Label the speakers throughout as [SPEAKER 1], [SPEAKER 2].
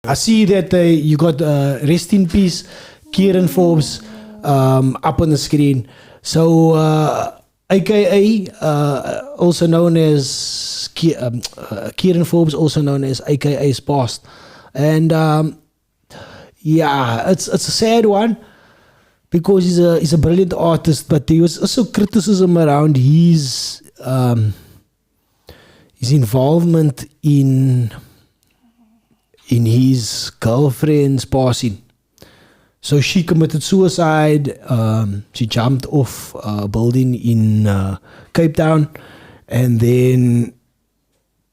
[SPEAKER 1] I see that you got rest in peace, Kiernan Forbes, up on the screen. So, AKA, also known as Kiernan Forbes, also known as AKA's past. And yeah, it's a sad one because he's a brilliant artist, but there was also criticism around his involvement in his girlfriend's passing. So she committed suicide. She jumped off a building in Cape Town, and then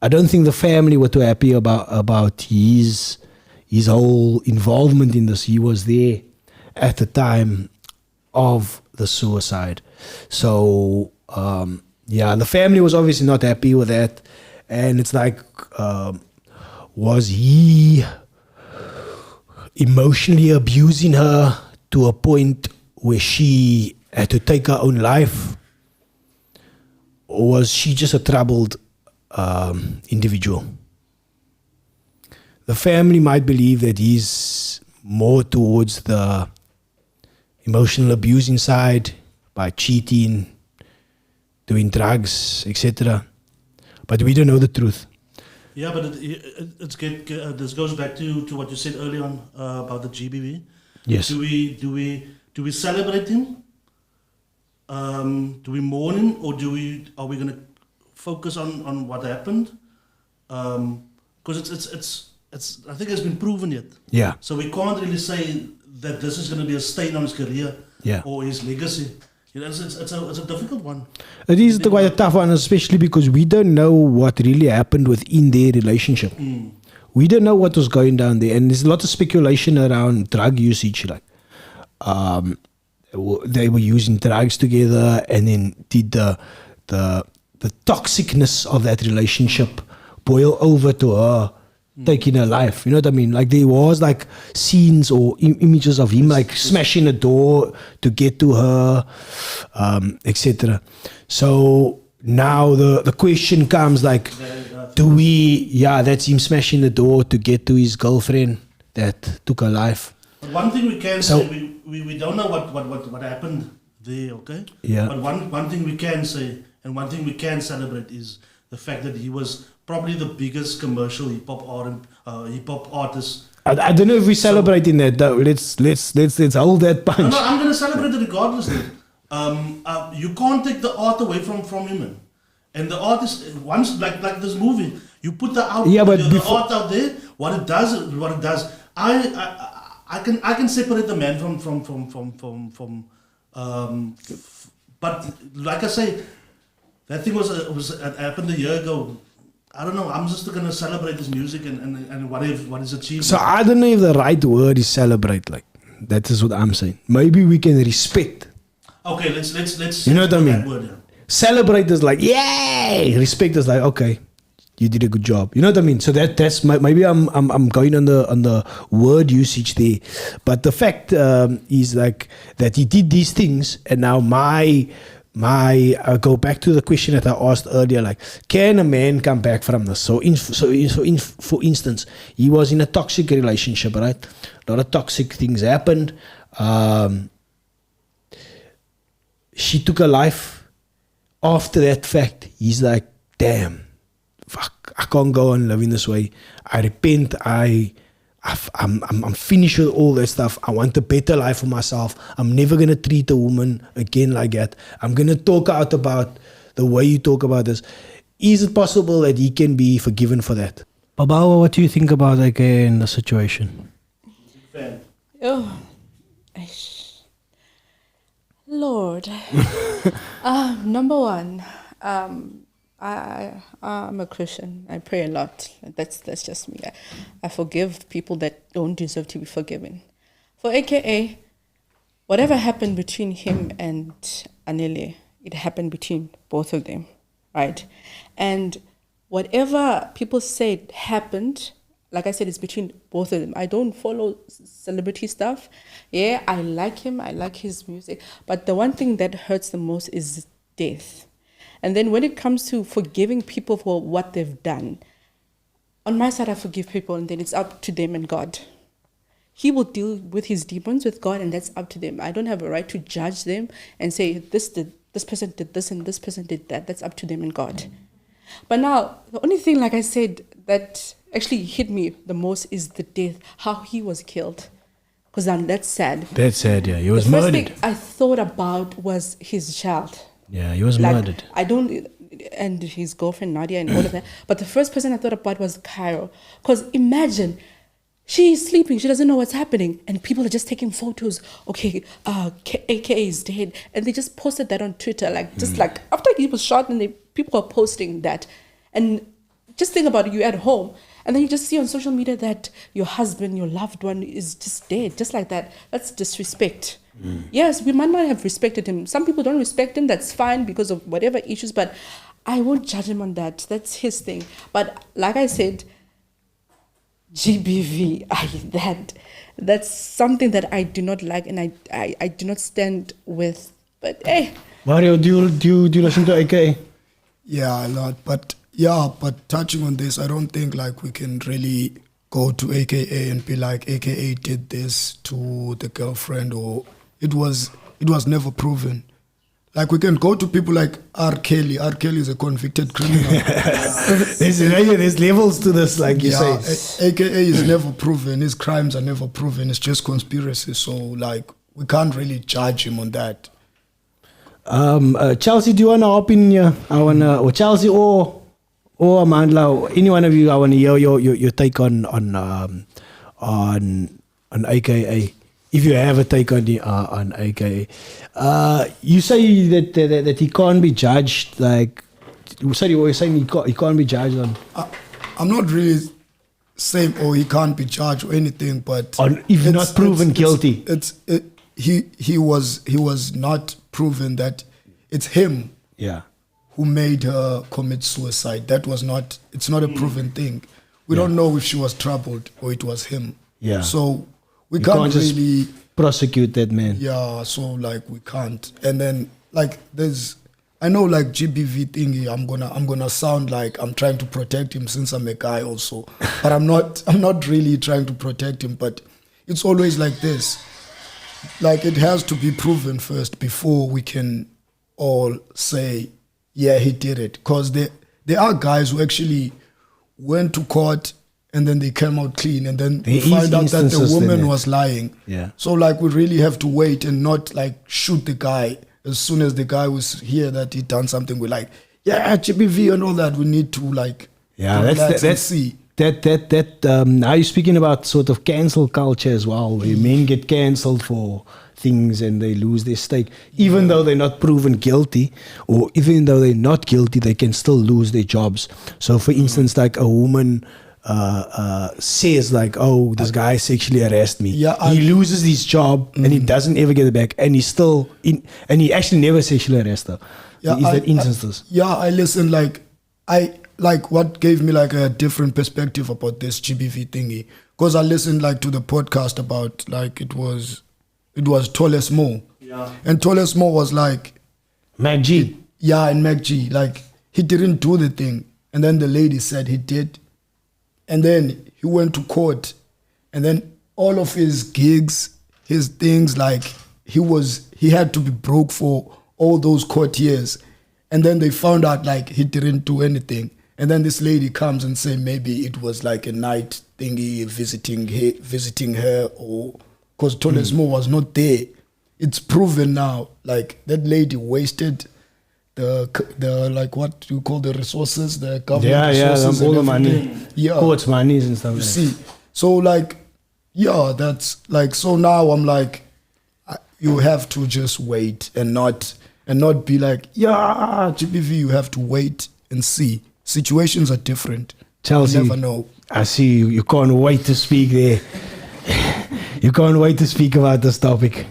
[SPEAKER 1] I don't think the family were too happy about his whole involvement in this. He was there at the time of the suicide. So yeah, the family was obviously not happy with that, and it's like, was he emotionally abusing her to a point where she had to take her own life? Or was she just a troubled individual? The family might believe that he's more towards the emotional abusing side by cheating, doing drugs, etc. But we don't know the truth.
[SPEAKER 2] Yeah, but this goes back to what you said earlier on about the GBV.
[SPEAKER 1] Yes.
[SPEAKER 2] Do we celebrate him? Do we mourn him, or are we going to focus on what happened? Because it's I think it's been proven yet.
[SPEAKER 1] Yeah.
[SPEAKER 2] So we can't really say that this is going to be a stain on his career,
[SPEAKER 1] yeah,
[SPEAKER 2] or his legacy. You know, it's a difficult one.
[SPEAKER 1] It is quite a tough one, especially because we don't know what really happened within their relationship. We don't know what was going down there, and there's a lot of speculation around drug usage. Like, they were using drugs together, and then did the toxicness of that relationship boil over to her taking her life? You know what I mean? Like, there was like scenes or images of him like smashing a door to get to her, etc. So now the question comes, like, that's him smashing the door to get to his girlfriend that took her life.
[SPEAKER 2] But one thing we can say, we don't know what happened there, okay?
[SPEAKER 1] Yeah.
[SPEAKER 2] But one thing we can say, and one thing we can celebrate, is the fact that he was probably the biggest commercial hip hop artist.
[SPEAKER 1] I don't know if we're celebrating that though. Let's hold that punch.
[SPEAKER 2] No, I'm going to celebrate it regardless. You can't take the art away from him, man. And the art is once like this movie. You put the art out there. What it does. I can separate the man from. But like I say, that thing was happened a year ago. I don't know. I'm just gonna celebrate his music and what is achieved.
[SPEAKER 1] So I don't know if the right word is celebrate. Like, that is what I'm saying. Maybe we can respect.
[SPEAKER 2] Okay, let's.
[SPEAKER 1] You know what I mean?
[SPEAKER 2] Word, yeah.
[SPEAKER 1] Celebrate is like, yay. Respect is like, okay, you did a good job. You know what I mean? So that's maybe I'm going on the word usage there, but the fact is like that he did these things, and now I go back to the question that I asked earlier, like, can a man come back from this? So for instance, he was in a toxic relationship, right? A lot of toxic things happened. She took her life. After that fact, he's like, damn, fuck, I can't go on living this way. I repent. I'm finished with all that stuff. I want a better life for myself. I'm never going to treat a woman again like that. I'm going to talk out about the way you talk about this. Is it possible that he can be forgiven for that? Babawa, what do you think about again the situation?
[SPEAKER 3] Oh, Lord. Number one, I'm a Christian. I pray a lot. That's just me. I forgive people that don't deserve to be forgiven. For AKA, whatever happened between him and Anele, it happened between both of them, right? And whatever people said happened, like I said, it's between both of them. I don't follow celebrity stuff. Yeah, I like him. I like his music. But the one thing that hurts the most is death. And then when it comes to forgiving people for what they've done, on my side, I forgive people, and then it's up to them and God. He will deal with his demons with God, and that's up to them. I don't have a right to judge them and say, this person did this and this person did that. That's up to them and God. But now, the only thing, like I said, that actually hit me the most is the death, how he was killed. Because that's sad.
[SPEAKER 1] That's sad, yeah. He was
[SPEAKER 3] the first
[SPEAKER 1] murdered.
[SPEAKER 3] thing I thought about was his child.
[SPEAKER 1] Yeah, he was murdered.
[SPEAKER 3] And his girlfriend Nadia and all of that. But the first person I thought about was Cairo. Because imagine, she's sleeping, she doesn't know what's happening, and people are just taking photos. Okay, AKA is dead, and they just posted that on Twitter, like after he was shot, and people are posting that. And just think about it, you're at home, and then you just see on social media that your husband, your loved one is just dead, just like that. That's disrespect. Yes, we might not have respected him. Some people don't respect him, that's fine because of whatever issues, but I won't judge him on that. That's his thing. But like I said, GBV, that's something that I do not like, and I do not stand with. But hey,
[SPEAKER 1] Mario, do you listen to AKA?
[SPEAKER 4] Yeah, a lot. But touching on this, I don't think like we can really go to AKA and be like AKA did this to the girlfriend, or it was never proven. Like we can go to people like R. Kelly. R. Kelly is a convicted criminal.
[SPEAKER 1] There's levels to this, like you say.
[SPEAKER 4] AKA is never proven. His crimes are never proven. It's just conspiracy. So like we can't really judge him on that.
[SPEAKER 1] Chelsea, do you want to hop in here? Or Chelsea or Amandla, or any one of you, I want to hear your take on AKA. If you have a take on AKA, you say that he can't be judged. Like, you were saying he can't be judged on.
[SPEAKER 4] I'm not really saying he can't be judged or anything, but
[SPEAKER 1] if not proven guilty,
[SPEAKER 4] he was not proven that it's him.
[SPEAKER 1] Yeah.
[SPEAKER 4] Who made her commit suicide. It's not a proven thing. We don't know if she was troubled or it was him.
[SPEAKER 1] Yeah.
[SPEAKER 4] So we can't really
[SPEAKER 1] prosecute that man.
[SPEAKER 4] Yeah, so like we can't. And then like I know like GBV thingy, I'm gonna sound like I'm trying to protect him since I'm a guy also. But I'm not really trying to protect him, but it's always like this. Like it has to be proven first before we can all say, yeah, he did it. Because there are guys who actually went to court and then they came out clean, and then they find out that the woman was lying.
[SPEAKER 1] Yeah.
[SPEAKER 4] So like we really have to wait and not like shoot the guy as soon as the guy was here that he done something. We're like, yeah, GBV and all that. We need to like
[SPEAKER 1] that's
[SPEAKER 4] see.
[SPEAKER 1] Are you speaking about sort of cancel culture as well, where men get cancelled for things and they lose their stake, even though they're not proven guilty, or even though they're not guilty, they can still lose their jobs. So for instance, like a woman says like, oh, this guy sexually harassed me. He loses his job and he doesn't ever get it back, and he's still and he actually never sexually harassed her. Is that instances?
[SPEAKER 4] I listened, like what gave me like a different perspective about this GBV thingy, because I listened like to the podcast about like it was Toles Mo.
[SPEAKER 2] Yeah.
[SPEAKER 4] And Toles Mo was like
[SPEAKER 1] Mac G.
[SPEAKER 4] And Mac G, like he didn't do the thing, and then the lady said he did, and then he went to court, and then all of his gigs, his things, like he had to be broke for all those court years, and then they found out like he didn't do anything, and then this lady comes and say maybe it was like a night thingy visiting her, or because Toles Mo was not there. It's proven now, like that lady wasted the like what you call the resources, the government resources,
[SPEAKER 1] all the money, courts monies and stuff.
[SPEAKER 4] You see, so like, that's like, so now I'm like, you have to just wait and not be like, GBV. You have to wait and see. Situations are different.
[SPEAKER 1] Chelsea,
[SPEAKER 4] you never know.
[SPEAKER 1] I see you. You can't wait to speak there. You can't wait to speak about this topic.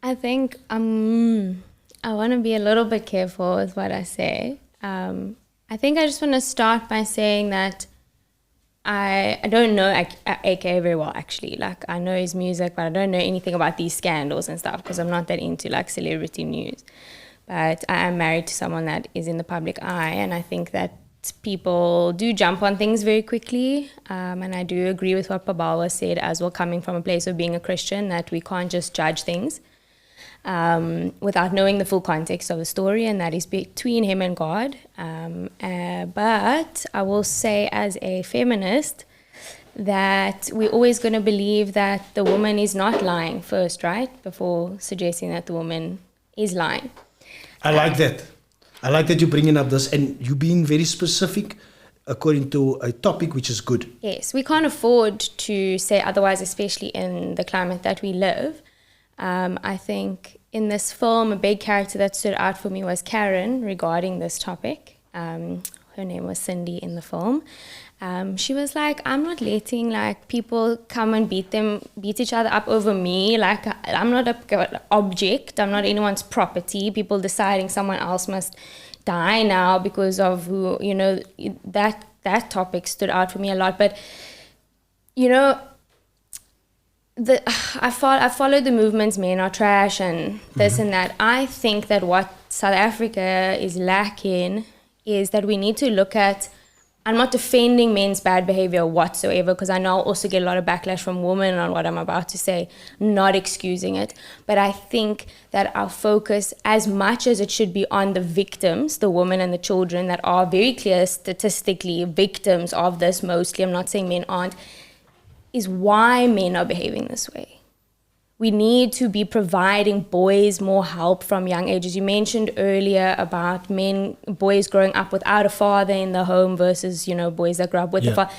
[SPEAKER 5] I think I want to be a little bit careful with what I say. I think I just want to start by saying that I don't know AKA very well, actually. Like, I know his music, but I don't know anything about these scandals and stuff because I'm not that into like celebrity news. But I am married to someone that is in the public eye, and I think that people do jump on things very quickly. And I do agree with what Babawa said as well, coming from a place of being a Christian, that we can't just judge things without knowing the full context of the story, and that is between him and God. But I will say, as a feminist, that we're always going to believe that the woman is not lying first, right? Before suggesting that the woman is lying.
[SPEAKER 1] I like that. I like that you're bringing up this, and you being very specific according to a topic, which is good.
[SPEAKER 5] Yes, we can't afford to say otherwise, especially in the climate that we live. I think in this film, a big character that stood out for me was Karen regarding this topic. Her name was Cindy in the film. She was like, I'm not letting like people come and beat each other up over me. Like, I'm not an object. I'm not anyone's property. People deciding someone else must die now because of who, you know, that topic stood out for me a lot. But, you know, I followed the movements, men are trash and this and that. I think that what South Africa is lacking is that we need to look at, I'm not defending men's bad behavior whatsoever, because I know I'll also get a lot of backlash from women on what I'm about to say, not excusing it. But I think that our focus, as much as it should be on the victims, the women and the children that are very clear statistically victims of this mostly, I'm not saying men aren't, is why men are behaving this way. We need to be providing boys more help from young ages. You mentioned earlier about boys growing up without a father in the home versus, you know, boys that grow up with a father.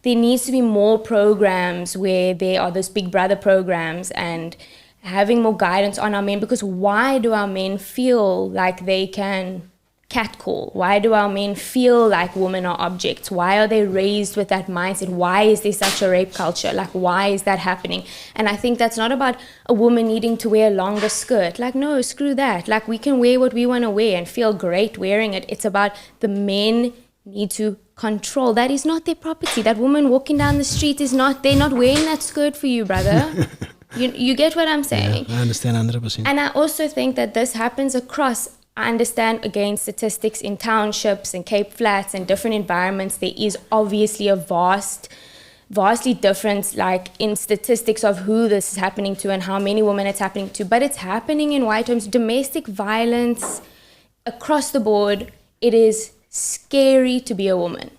[SPEAKER 5] There needs to be more programs where there are those big brother programs and having more guidance on our men, because why do our men feel like they can catcall? Why do our men feel like women are objects? Why are they raised with that mindset? Why is there such a rape culture? Like, why is that happening? And I think that's not about a woman needing to wear a longer skirt. Like, no, screw that. Like, we can wear what we want to wear and feel great wearing it. It's about the men need to control. That is not their property. That woman walking down the street they're not wearing that skirt for you, brother. You get what I'm saying?
[SPEAKER 1] Yeah, I understand 100%.
[SPEAKER 5] And I also think that this happens across, I understand, again, statistics in townships and Cape Flats and different environments. There is obviously a vastly different, like, in statistics of who this is happening to and how many women it's happening to. But it's happening in white homes. Domestic violence across the board. It is scary to be a woman.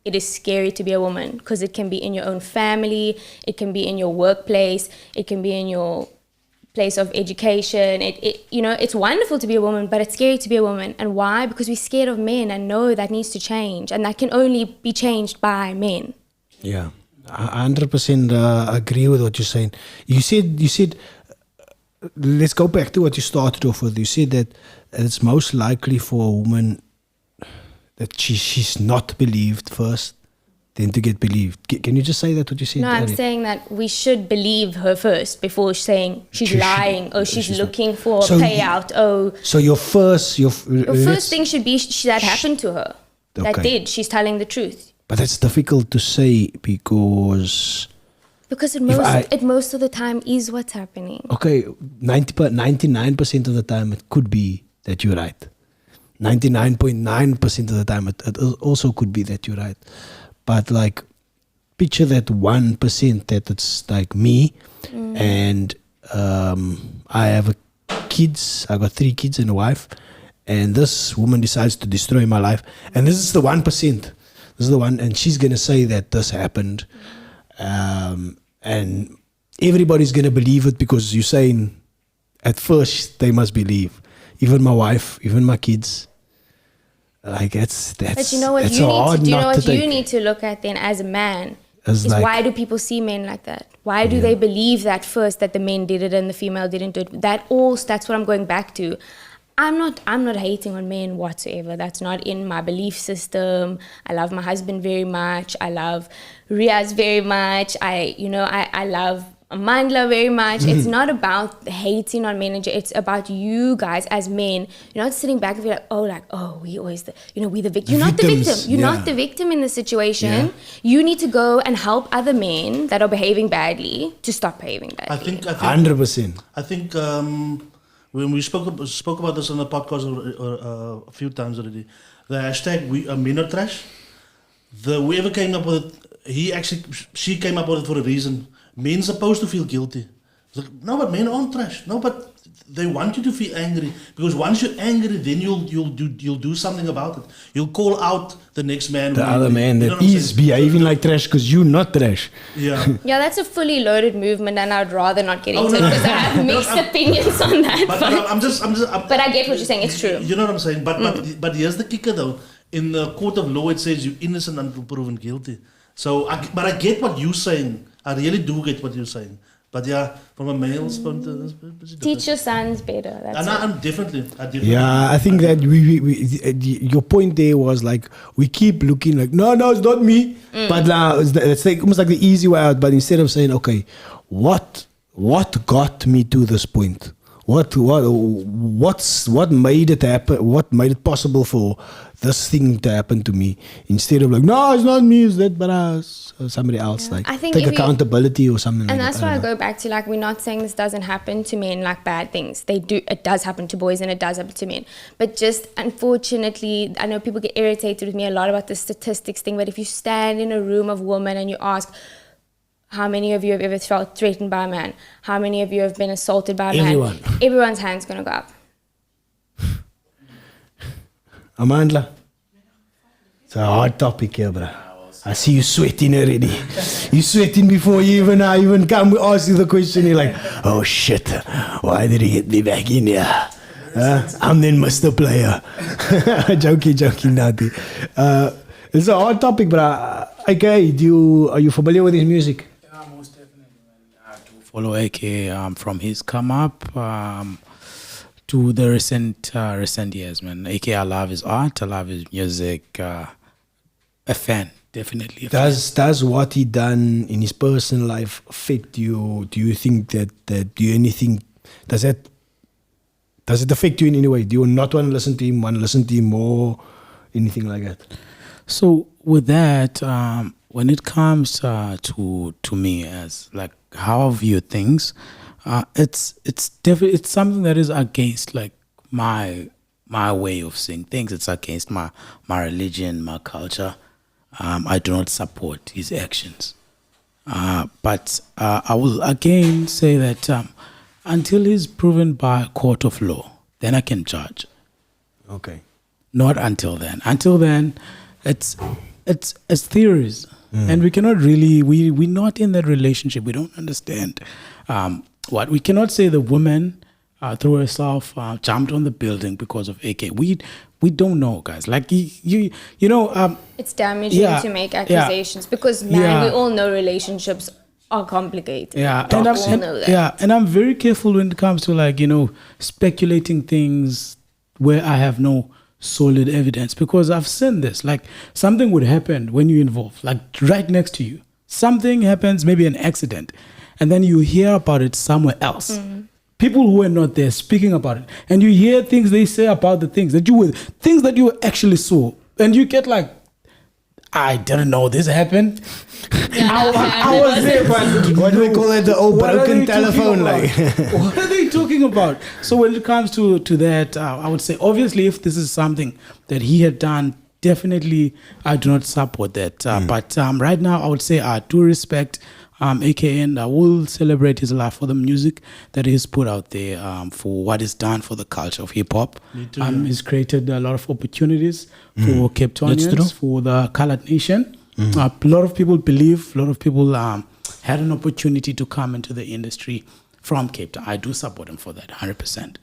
[SPEAKER 5] It is scary to be a woman because it can be in your own family. It can be in your workplace. It can be in your place of education. You know, it's wonderful to be a woman, but it's scary to be a woman. And why? Because we're scared of men, and no, that needs to change, and that can only be changed by men.
[SPEAKER 1] Yeah, I 100% agree with what you're saying. You said let's go back to what you started off with. You said that it's most likely for a woman that she's not believed first, then to get believed. Can you just say that, what you said?
[SPEAKER 5] No, I'm saying that we should believe her first before saying she's lying, or she's looking for a payout.
[SPEAKER 1] So your first
[SPEAKER 5] thing should be that happened to her.
[SPEAKER 1] Okay.
[SPEAKER 5] That did. She's telling the truth.
[SPEAKER 1] But that's difficult to say because
[SPEAKER 5] it most of the time is what's happening.
[SPEAKER 1] Okay, 99% of the time it could be that you're right. 99.9% of the time it also could be that you're right. But like, picture that 1% that it's like me, and I have kids. I got 3 kids and a wife, and this woman decides to destroy my life. And this is the 1%. This is the one, and she's gonna say that this happened, and everybody's gonna believe it because you're saying at first they must believe. Even my wife, even my kids. Like that's.
[SPEAKER 5] But you know what you need to look at then as a man is like, why do people see men like that? Why do they believe that first, that the men did it and the female didn't do it? That's what I'm going back to. I'm not hating on men whatsoever. That's not in my belief system. I love my husband very much. I love Riaz very much. I love Amandla very much. It's not about hating on men. It's about you guys as men. You're not sitting back and be like, we always, we the victim. You're not the victim. You're not the victim in the situation. Yeah. You need to go and help other men that are behaving badly to stop behaving badly.
[SPEAKER 2] I think
[SPEAKER 1] 100%.
[SPEAKER 2] I think when we spoke about this on the podcast a few times already, the hashtag men are trash. Whoever came up with it, she came up with it for a reason. Men supposed to feel guilty. It's like, no, but men aren't trash. No, but they want you to feel angry, because once you're angry, then you'll do something about it. You'll call out the next man.
[SPEAKER 1] The other man that is behaving like trash because you're not trash.
[SPEAKER 2] Yeah.
[SPEAKER 5] Yeah, that's a fully loaded movement, and I'd rather not get into it because I have mixed opinions on that. But I get what you're saying. It's true.
[SPEAKER 2] You know what I'm saying? But here's the kicker, though. In the court of law, it says you're innocent until proven guilty. So, but I get what you're saying. I really do get what you're saying. But yeah, from a male's point of view,
[SPEAKER 5] teach your sons better. That's
[SPEAKER 2] I'm definitely.
[SPEAKER 1] Yeah, I think that your point there was like, we keep looking like, no, it's not me. But now it's like almost like the easy way out. But instead of saying, okay, what got me to this point? What made it happen? What made it possible for this thing to happen to me? Instead of like, no, it's not me, it's that, but somebody else. Yeah. Like, I think take accountability or something.
[SPEAKER 5] And
[SPEAKER 1] like
[SPEAKER 5] that's why I go back to, like, we're not saying this doesn't happen to men, like bad things. They do. It does happen to boys and it does happen to men. But just unfortunately, I know people get irritated with me a lot about the statistics thing. But if you stand in a room of women and you ask, how many of you have ever felt threatened by a man? How many of you have been assaulted by a man? Everyone's hand's going to go up.
[SPEAKER 1] Amandla, it's a hard topic here, bro. I see you sweating already. You sweating before you even come ask you the question. You're like, oh shit, why did he get me back in here? I'm then Mr. Player. joking, Anatii. It's a hard topic, bro. Okay, are you familiar with his music?
[SPEAKER 6] Yeah, most definitely. I do follow AK from his come up to the recent years, man. AK, I love his art, I love his music. A fan, definitely.
[SPEAKER 1] Does what he done in his personal life affect you? Do you think that does it affect you in any way? Do you not want to listen to him? Want to listen to him more? Anything like that?
[SPEAKER 6] So with that, when it comes to me as like how I view things, it's definitely it's something that is against like my way of seeing things. It's against my religion, my culture. I do not support his actions. But I will again say that until he's proven by a court of law, then I can judge.
[SPEAKER 1] Okay.
[SPEAKER 6] Not until then. Until then, it's theories, and we cannot really we're not in that relationship. We don't understand what we cannot say. The woman threw herself, jumped on the building because of AK. We don't know, guys. Like you know.
[SPEAKER 5] It's damaging to make accusations because we all know relationships are complicated.
[SPEAKER 6] Yeah, and I'm very careful when it comes to like speculating things where I have no solid evidence, because I've seen this. Like something would happen when you're involved, like right next to you. Something happens, maybe an accident, and then you hear about it somewhere else. People who were not there speaking about it, and you hear things they say about the things that you actually saw, and you get like, I didn't know this happened. I was there, but
[SPEAKER 1] what do we call it? The old broken telephone, like.
[SPEAKER 6] What are they talking about? So when it comes to that, I would say obviously if this is something that he had done, definitely I do not support that. But right now I would say I do respect AK, and I will celebrate his life for the music that he's put out there, for what he's done for the culture of hip hop. He's created a lot of opportunities for Cape Townians, for the colored nation. A lot of people had an opportunity to come into the industry from Cape Town. I do support him for that, 100%.